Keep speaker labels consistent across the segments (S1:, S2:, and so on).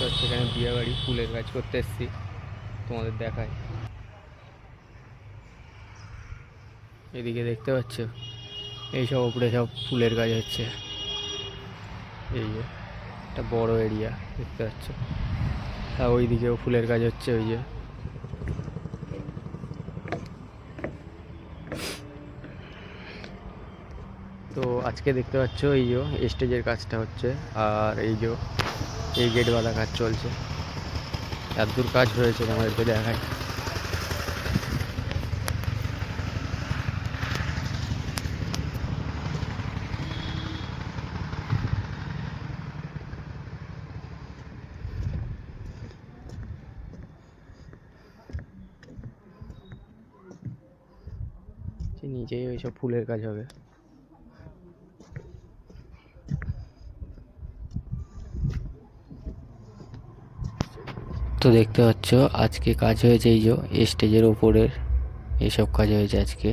S1: পাচ্ছি এখানে বিয়ে বাড়ি, ফুলের কাজ করতে এসেছি, তোমাদের দেখায়। এদিকে দেখতে পাচ্ছ এইসব উপরে সব ফুলের কাজ হচ্ছে। এই যে একটা বড় এরিয়া দেখতে পাচ্ছ, আর ওই দিকেও ফুলের কাজ হচ্ছে। ওই যে তো আজকে দেখতে পাচ্ছ এই যে স্টেজের কাজটা হচ্ছে, আর এই যে এই গেটওয়ালা কাজ চলছে। এত দূর কাজ হয়েছে তোমাদেরকে দেখায়। নিচেই ওইসব ফুলের কাজ হবে। তো দেখতে পাচ্ছ আজকে কাজ হয়েছে এই যে স্টেজের ওপরের এইসব কাজ হয়েছে আজকে।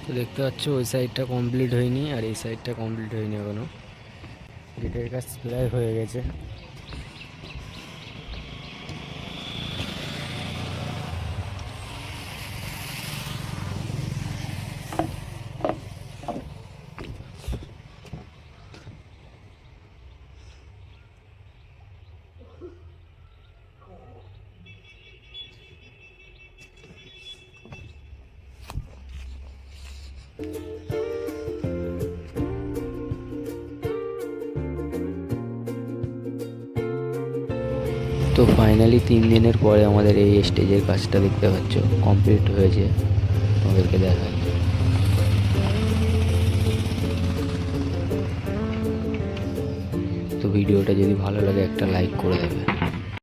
S1: তো দেখতে পাচ্ছ ওই সাইডটা কমপ্লিট হয়নি, আর এই সাইডটা কমপ্লিট হয়নি এখনো। গেটের কাজ প্রায় হয়ে গেছে। তো ফাইনালি 3 দিনের পরে আমাদের এই স্টেজের কাজটা দেখতে পাচ্ছ কমপ্লিট হয়েছে, তোমাদেরকে দেখাই। তো ভিডিওটা যদি ভালো লাগে একটা লাইক করে দেবে।